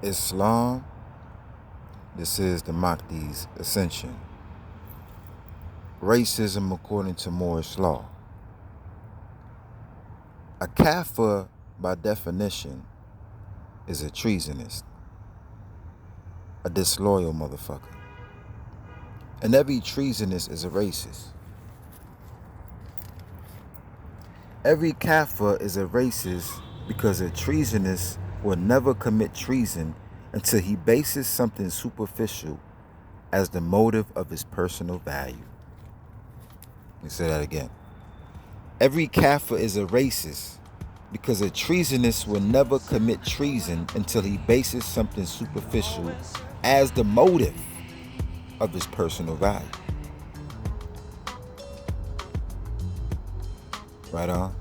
Islam, this is the Mahdi's ascension. Racism according to Moorish law. A kafir, by definition, is a treasonist, a disloyal motherfucker. And every treasonist is a racist. Every kafir is a racist because a treasonist will never commit treason until he bases something superficial as the motive of his personal value. Let me say that again. Every kafir is a racist because a treasonist will never commit treason until he bases something superficial as the motive of his personal value. Right on.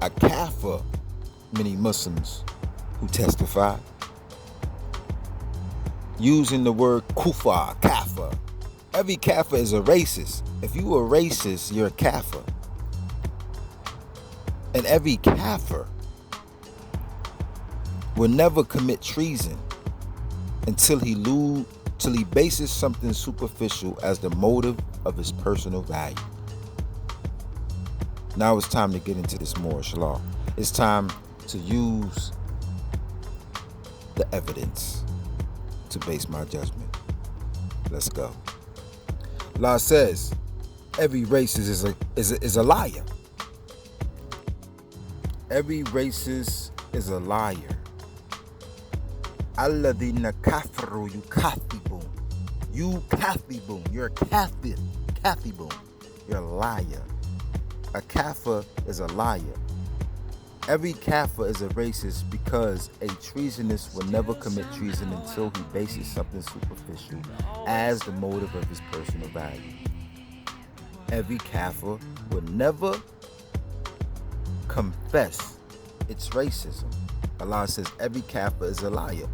A kafir, many Muslims who testify, using the word kufar, kafir. Every kafir is a racist. If you are racist, you're a kafir. And every kafir will never commit treason until he bases something superficial as the motive of his personal value. Now it's time to get into this Moorish law. It's time to use the evidence to base my judgment. Let's go. Allah says every racist is a liar. Every racist is a liar. Alladhina kafaru yukathibun. You kathibun. You're a kafir. Kathibun. You're a liar. A kafir is a liar. Every kafir is a racist because a treasonist will never commit treason until he bases something superficial as the motive of his personal value. Every kafir will never confess its racism. Allah says every kafir is a liar.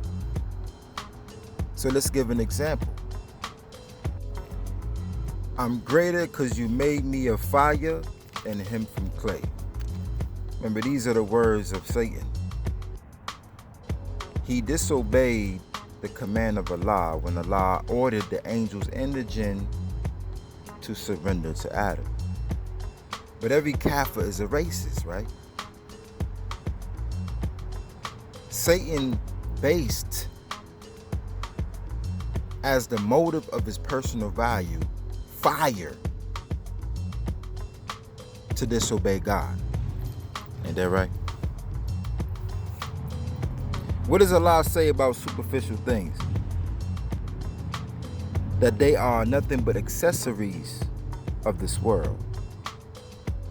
So let's give an example. I'm greater because you made me of fire and him from clay. Remember, these are the words of Satan. He disobeyed the command of Allah when Allah ordered the angels and the jinn to surrender to Adam. But every kafir is a racist, right? Satan based as the motive of his personal value fire to disobey God. Ain't that right? What does Allah say about superficial things? That they are nothing but accessories of this world.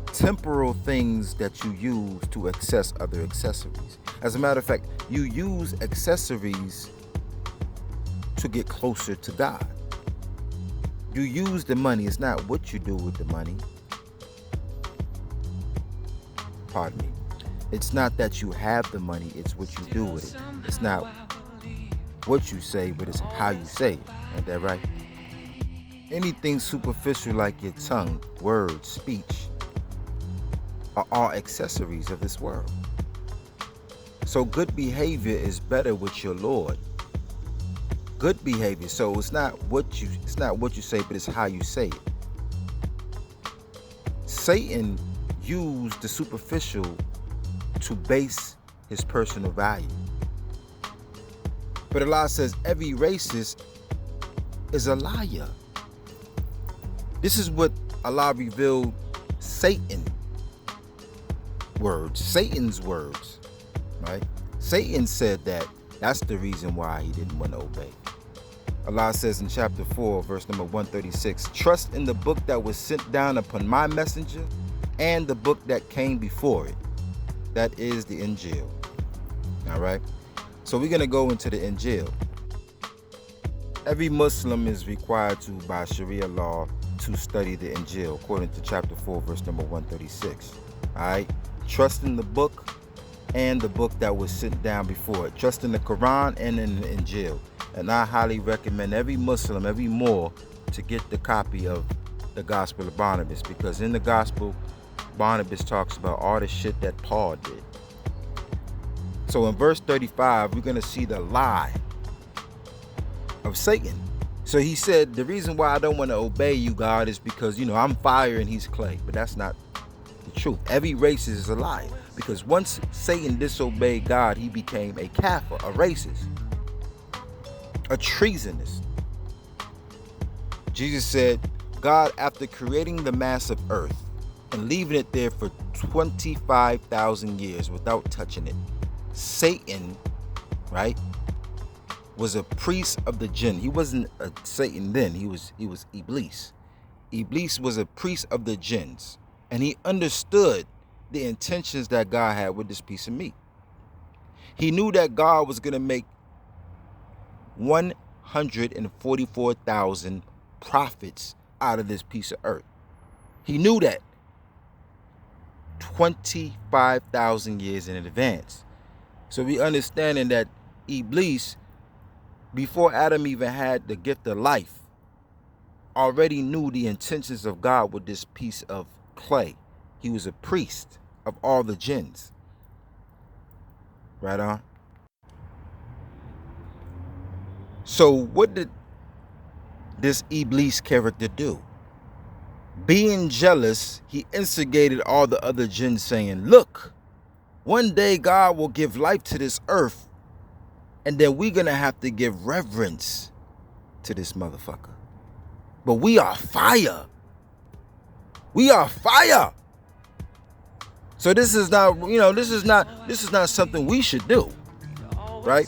Temporal things that you use to access other accessories. As a matter of fact, you use accessories to get closer to God. You use the money. It's not what you do with the money. Pardon me. It's not that you have the money, it's what you do with it. It's not what you say, but it's how you say it. Ain't that right? Anything superficial like your tongue, words, speech are all accessories of this world. So good behavior is better with your Lord. Good behavior. So it's not what you say, but it's how you say it. Satan used the superficial to base his personal value. But Allah says every racist is a liar. This is what Allah revealed Satan's words, right? Satan said that that's the reason why he didn't want to obey. Allah says in chapter 4, verse number 136, trust in the book that was sent down upon my messenger and the book that came before it. That is the Injil. All right. So we're going to go into the Injil. Every Muslim is required to, by Sharia law, to study the Injil, according to chapter 4, verse number 136. All right. Trust in the book and the book that was sent down before it. Trust in the Quran and in the Injil. And I highly recommend every Muslim, every Moor, to get the copy of the Gospel of Barnabas, because in the Gospel, Barnabas talks about all the shit that Paul did. So in verse 35, we're going to see the lie of Satan. So he said, the reason why I don't want to obey you, God, is because, I'm fire and he's clay. But that's not the truth. Every racist is a liar. Because once Satan disobeyed God, he became a kafir, a racist, a treasonist. Jesus said, God, after creating the mass of earth and leaving it there for 25,000 years without touching it, Satan, right, was a priest of the jinn. He wasn't a Satan then. He was Iblis. Iblis was a priest of the jinns, and he understood the intentions that God had with this piece of meat. He knew that God was going to make 144,000 prophets out of this piece of earth. He knew that 25,000 years in advance. So we understanding that Iblis, before Adam even had the gift of life, already knew the intentions of God with this piece of clay. He was a priest of all the jinns. Right on. So what did this Iblis character do? Being jealous, he instigated all the other jinns saying, look, one day God will give life to this earth, and then we're going to have to give reverence to this motherfucker. But we are fire. We are fire. So this is not, this is not something we should do, right?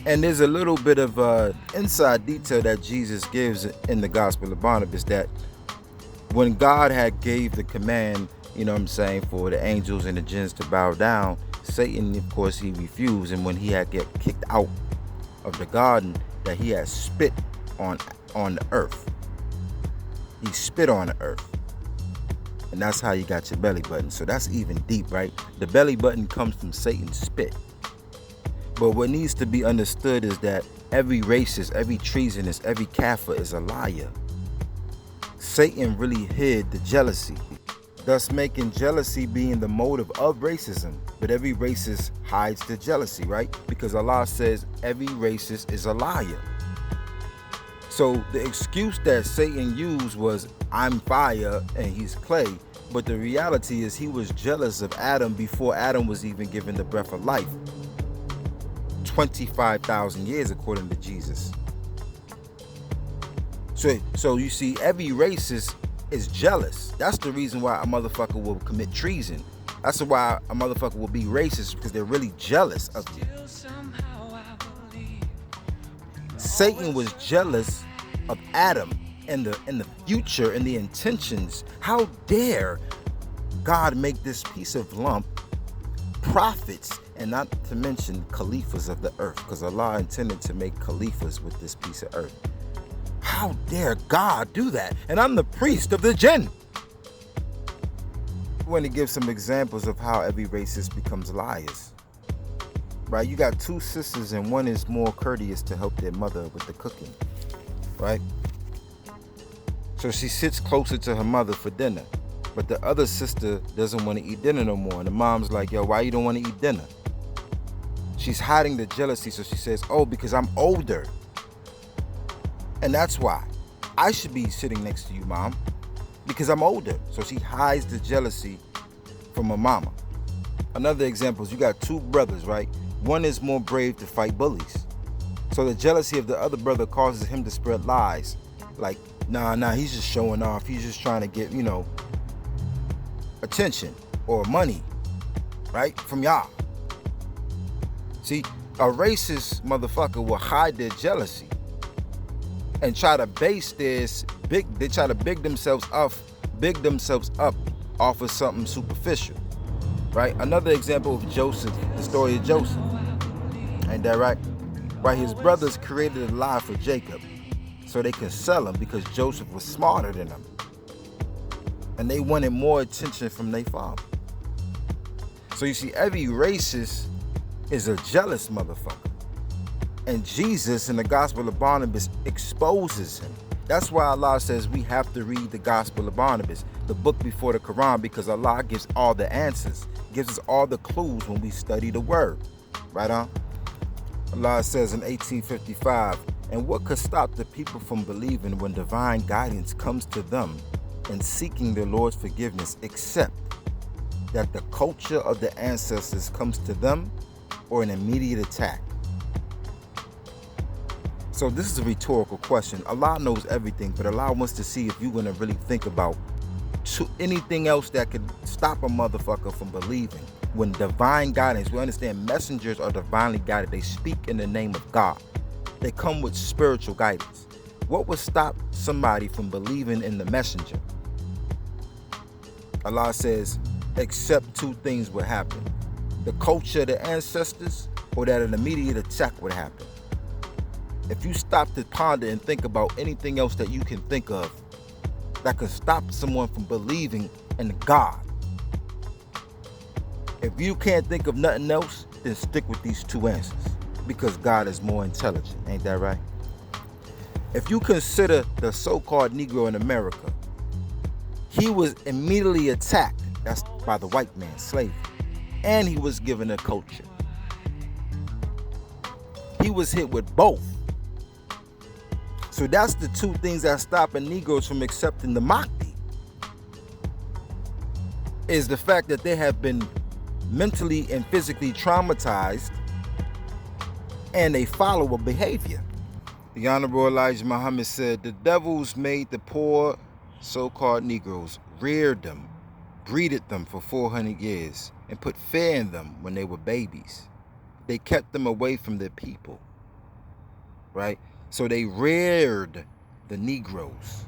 And there's a little bit of inside detail that Jesus gives in the Gospel of Barnabas, that when God had gave the command, for the angels and the jinns to bow down, Satan, of course, he refused. And when he had get kicked out of the garden, that he had spit on the earth. He spit on the earth. And that's how you got your belly button. So that's even deep, right? The belly button comes from Satan's spit. But what needs to be understood is that every racist, every treasonous, every kafir is a liar. Satan really hid the jealousy, thus making jealousy being the motive of racism. But every racist hides the jealousy, right? Because Allah says every racist is a liar. So the excuse that Satan used was, I'm fire and he's clay. But the reality is he was jealous of Adam before Adam was even given the breath of life. 25,000 years according to Jesus. So you see, every racist is jealous. That's the reason why a motherfucker will commit treason. That's why a motherfucker will be racist, because they're really jealous of you. Satan was jealous of Adam and the future and the intentions. How dare God make this piece of lump prophets, and not to mention caliphs of the earth, because Allah intended to make caliphs with this piece of earth. How dare God do that? And I'm the priest of the jinn. I want to give some examples of how every racist becomes liars. Right? You got two sisters, and one is more courteous to help their mother with the cooking. Right? So she sits closer to her mother for dinner. But the other sister doesn't want to eat dinner no more. And the mom's like, yo, why you don't want to eat dinner? She's hiding the jealousy. So she says, oh, because I'm older. And that's why. I should be sitting next to you, Mom, because I'm older. So she hides the jealousy from her mama. Another example is you got two brothers, right? One is more brave to fight bullies. So the jealousy of the other brother causes him to spread lies. Like, nah, he's just showing off. He's just trying to get, attention or money, right, from y'all. See, a racist motherfucker will hide their jealousy and try to base this they try to big themselves up off of something superficial, right? Another example of Joseph, the story of Joseph. Ain't that right? Right, his brothers created a lie for Jacob so they could sell him, because Joseph was smarter than them. And they wanted more attention from their father. So you see, every racist is a jealous motherfucker. And Jesus in the Gospel of Barnabas exposes him. That's why Allah says we have to read the Gospel of Barnabas, the book before the Quran, because Allah gives all the answers. gives us all the clues when we study the word. Right on? Allah says in 1855, and what could stop the people from believing when divine guidance comes to them and seeking their Lord's forgiveness, except that the culture of the ancestors comes to them or an immediate attack? So this is a rhetorical question. Allah knows everything, but Allah wants to see if you're going to really think about anything else that could stop a motherfucker from believing. When divine guidance, we understand messengers are divinely guided. They speak in the name of God. They come with spiritual guidance. What would stop somebody from believing in the messenger? Allah says, except two things would happen. The culture of the ancestors, or that an immediate attack would happen. If you stop to ponder and think about anything else that you can think of that could stop someone from believing in God, if you can't think of nothing else, then stick with these two answers, because God is more intelligent. Ain't that right? If you consider the so-called Negro in America, he was immediately attacked, that's by the white man, slavery, and he was given a culture. He was hit with both. So that's the two things that stopping Negroes from accepting the Mahdi, is the fact that they have been mentally and physically traumatized, and they follow a behavior. The Honorable Elijah Muhammad said, the devils made the poor so-called Negroes, reared them, breeded them for 400 years, and put fear in them when they were babies. They kept them away from their people, right? So they reared the Negroes,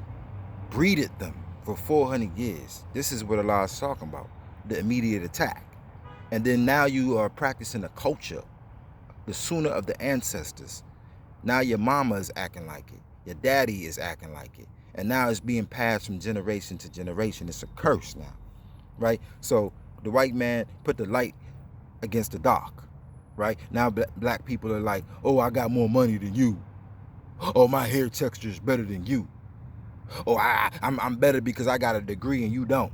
breeded them for 400 years. This is what Allah is talking about, the immediate attack. And then now you are practicing a culture, the sunnah of the ancestors. Now your mama is acting like it. Your daddy is acting like it. And now it's being passed from generation to generation. It's a curse now, right? So the white man put the light against the dark, right? Now black people are like, oh, I got more money than you. Oh, my hair texture is better than you. Oh, I'm better because I got a degree and you don't.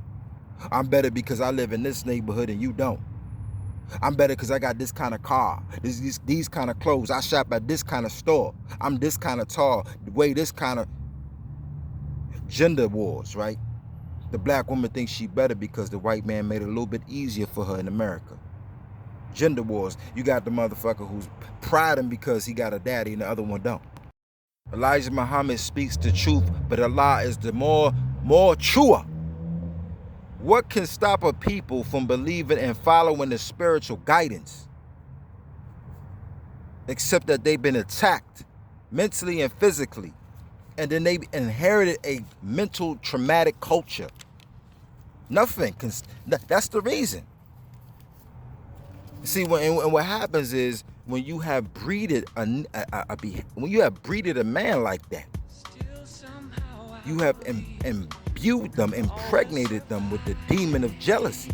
I'm better because I live in this neighborhood and you don't. I'm better because I got this kind of car, these kind of clothes. I shop at this kind of store. I'm this kind of tall, weigh this kind of. Gender wars, right? The black woman thinks she better because the white man made it a little bit easier for her in America. Gender wars. You got the motherfucker who's priding because he got a daddy and the other one don't. Elijah Muhammad speaks the truth, but Allah is the more truer. What can stop a people from believing and following the spiritual guidance? Except that they've been attacked mentally and physically. And then they inherited a mental traumatic culture. Nothing. That's the reason. See, what happens is when you have breeded a man like that, you have imbued them, impregnated them with the demon of jealousy,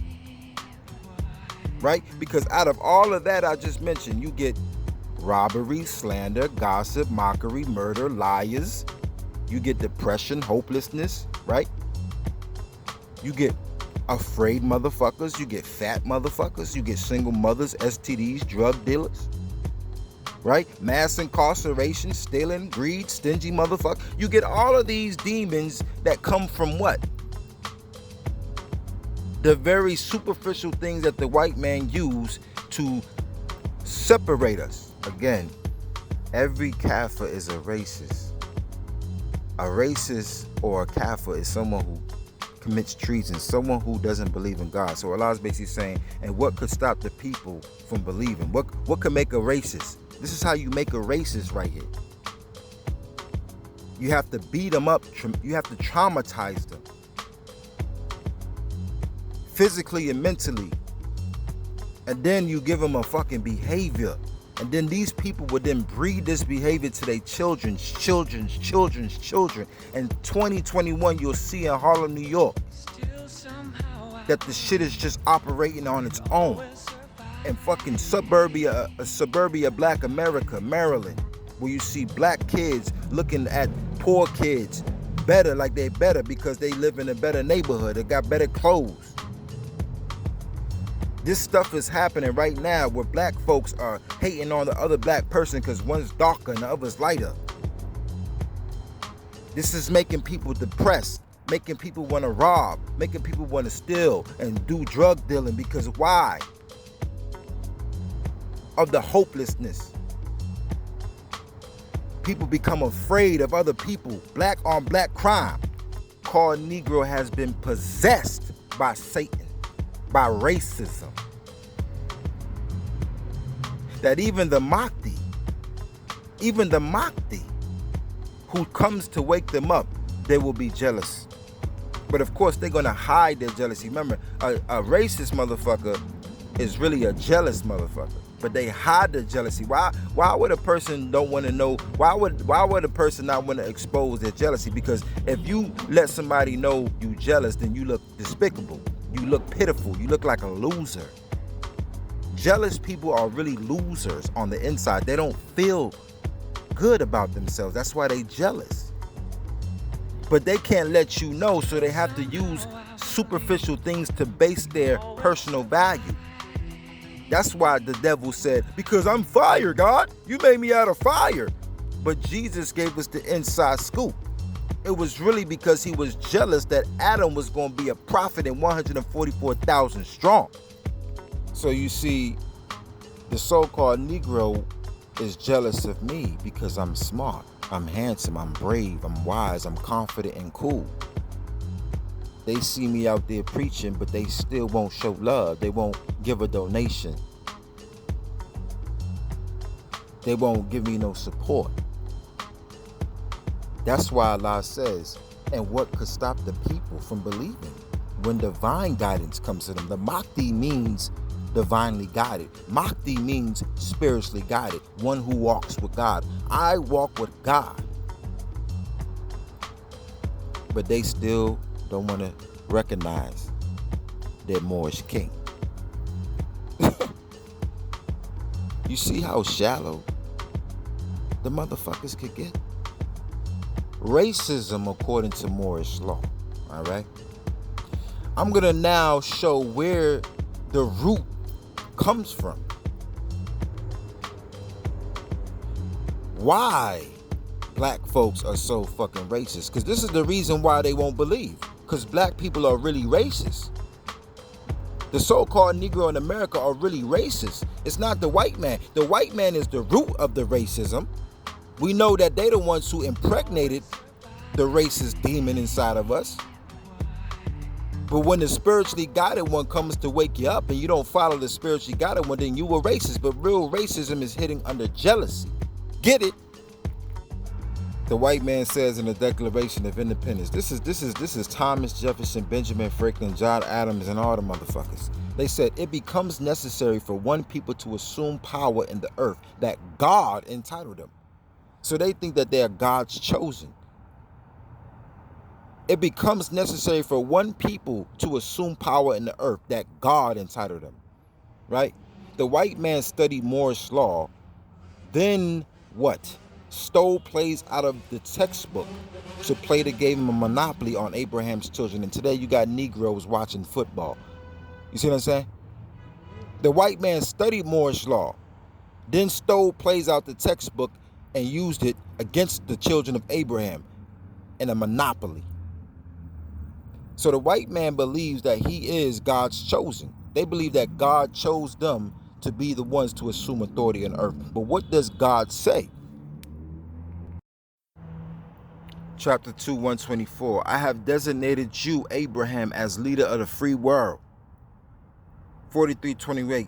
right? Because out of all of that I just mentioned, you get robbery, slander, gossip, mockery, murder, liars. You get depression, hopelessness, right? You get afraid motherfuckers. You get fat motherfuckers. You get single mothers, STDs, drug dealers, right? Mass incarceration, stealing, greed, stingy motherfucker. You get all of these demons that come from what? The very superficial things that the white man used to separate us. Again, every kafir is a racist. A racist or a kafir is someone who commits treason, someone who doesn't believe in God. So Allah is basically saying, and what could stop the people from believing? What could make a racist? This is how you make a racist right here. You have to beat them up. You have to traumatize them. Physically and mentally. And then you give them a fucking behavior. And then these people would then breed this behavior to their children's children. And 2021, you'll see in Harlem, New York, that the shit is just operating on its own. And fucking suburbia black America, Maryland, where you see black kids looking at poor kids better, like they're better because they live in a better neighborhood, they got better clothes. This stuff is happening right now where black folks are hating on the other black person because one's darker and the other's lighter. This is making people depressed, making people want to rob, making people want to steal and do drug dealing. Because why? Of the hopelessness. People become afraid of other people. Black on black crime. Called Negro has been possessed by Satan, by racism. That even the Mahdi, who comes to wake them up, they will be jealous. But of course, they're going to hide their jealousy. Remember, a racist motherfucker is really a jealous motherfucker. But they hide their jealousy. Why would a person don't want to know? Why would a person not want to expose their jealousy? Because if you let somebody know you jealous, then you look despicable. You look pitiful. You look like a loser. Jealous people are really losers on the inside. They don't feel good about themselves. That's why they jealous. But they can't let you know, so they have to use superficial things to base their personal value. That's why the devil said, because I'm fire, God. You made me out of fire. But Jesus gave us the inside scoop. It was really because he was jealous that Adam was going to be a prophet and 144,000 strong. So you see, the so-called Negro is jealous of me because I'm smart, I'm handsome, I'm brave, I'm wise, I'm confident and cool. They see me out there preaching, but they still won't show love. They won't give a donation. They won't give me no support. That's why Allah says, and what could stop the people from believing when divine guidance comes to them? The Mahdi means divinely guided. Mahdi means spiritually guided, one who walks with God. I walk with God. But they still don't want to recognize their Moorish king. You see how shallow the motherfuckers could get? Racism according to Moorish law. All right. I'm going to now show where the root comes from. Why black folks are so fucking racist. Because this is the reason why they won't believe. Because black people are really racist. The so-called Negro in America are really racist. It's not the white man. The white man is the root of the racism. We know that they the ones who impregnated the racist demon inside of us. But when the spiritually guided one comes to wake you up and you don't follow the spiritually guided one, then you were racist. But real racism is hitting under jealousy. Get it? The white man says in the Declaration of Independence, this is Thomas Jefferson, Benjamin Franklin, John Adams, and all the motherfuckers. They said, it becomes necessary for one people to assume power in the earth that God entitled them. So they think that they are God's chosen. It becomes necessary for one people to assume power in the earth that God entitled them. Right? The white man studied Moorish law. Then what? Stole plays out of the textbook to play the game of Monopoly on Abraham's children. And today you got Negroes watching football. You see what I'm saying? The white man studied Moorish law, then stole plays out the textbook and used it against the children of Abraham in a monopoly. So the white man believes that he is God's chosen. They believe that God chose them to be the ones to assume authority on earth. But what does God say? Chapter 2, 124. I have designated you, Abraham, as leader of the free world. 43:28.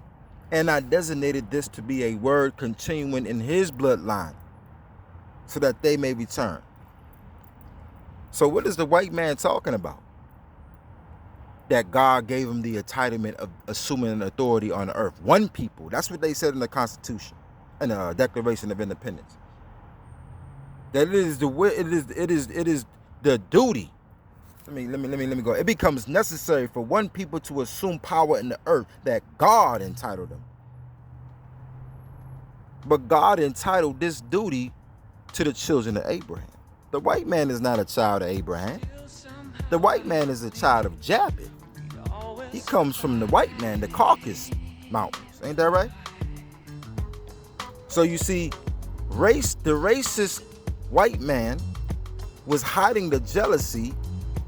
And I designated this to be a word continuing in his bloodline, so that they may return. So what is the white man talking about? That God gave him the entitlement of assuming an authority on the earth. One people. That's what they said in the Constitution, in the Declaration of Independence. That it is the duty. Let me go. It becomes necessary for one people to assume power in the earth that God entitled them. But God entitled this duty to the children of Abraham. The white man is not a child of Abraham. The white man is a child of Japheth. He comes from the white man, the Caucasus Mountains. Ain't that right? So you see, the racist white man was hiding the jealousy,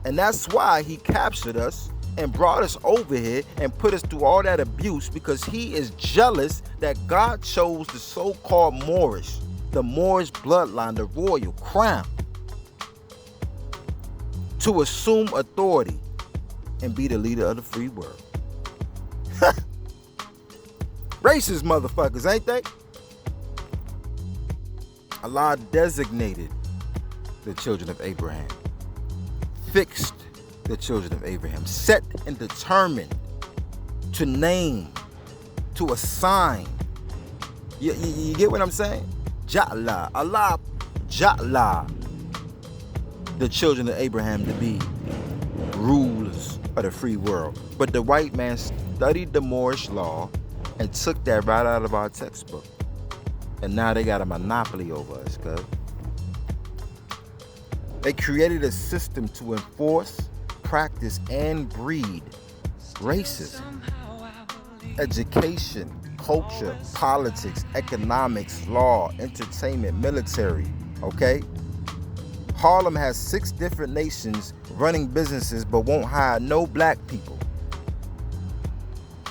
and that's why he captured us and brought us over here and put us through all that abuse, because he is jealous that God chose the so-called Moorish, the Moorish bloodline, the royal crown, to assume authority and be the leader of the free world. Racist motherfuckers, ain't they? Allah designated the children of Abraham, fixed the children of Abraham, set and determined to name, to assign. You get what I'm saying? Ja'ala, Allah Ja'ala the children of Abraham to be rulers of the free world. But the white man studied the Moorish law and took that right out of our textbook. And now they got a monopoly over us, cuz. They created a system to enforce, practice, and breed racism. Education, culture, politics, economics, law, entertainment, military, okay? Harlem has 6 different nations running businesses but won't hire no black people.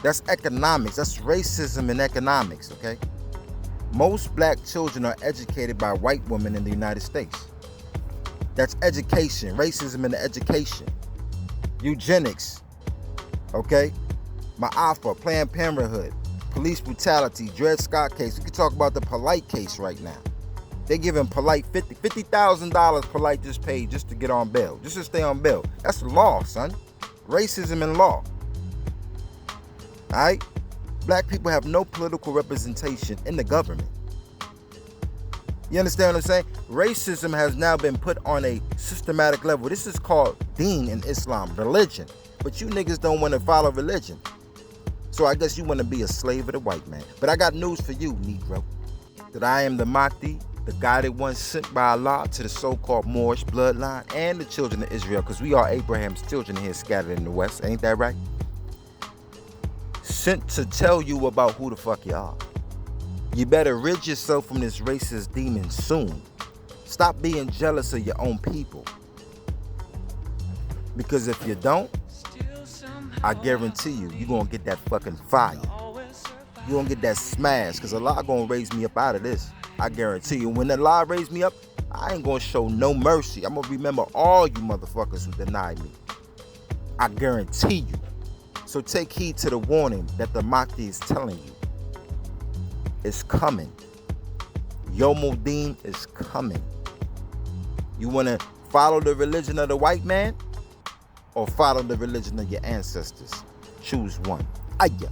That's economics. That's racism in economics, okay? Most black children are educated by white women in the United States. That's education, racism in the education. Eugenics, okay? Ma'afa, Planned Parenthood, police brutality, Dred Scott case. We could talk about the Polite case right now. They giving Polite $50,000 Polite just paid just to get on bail, just to stay on bail. That's law, son. Racism in law. All right? Black people have no political representation in the government. You understand what I'm saying? Racism has now been put on a systematic level. This is called deen in Islam, religion. But you niggas don't want to follow religion. So I guess you want to be a slave of the white man. But I got news for you, Negro. That I am the Mahdi, the guided one sent by Allah to the so-called Moorish bloodline and the children of Israel, because we are Abraham's children here scattered in the West. Ain't that right? Sent to tell you about who the fuck you are. You better rid yourself from this racist demon soon. Stop being jealous of your own people. Because if you don't, I guarantee you, you're going to get that fucking fire. You're going to get that smash, because Allah going to raise me up out of this. I guarantee you. When Allah raise me up, I ain't going to show no mercy. I'm going to remember all you motherfuckers who denied me. I guarantee you. So take heed to the warning that the Mahdi is telling you. It's coming. Yawmuddin is coming. You want to follow the religion of the white man or follow the religion of your ancestors? Choose one. Ayah.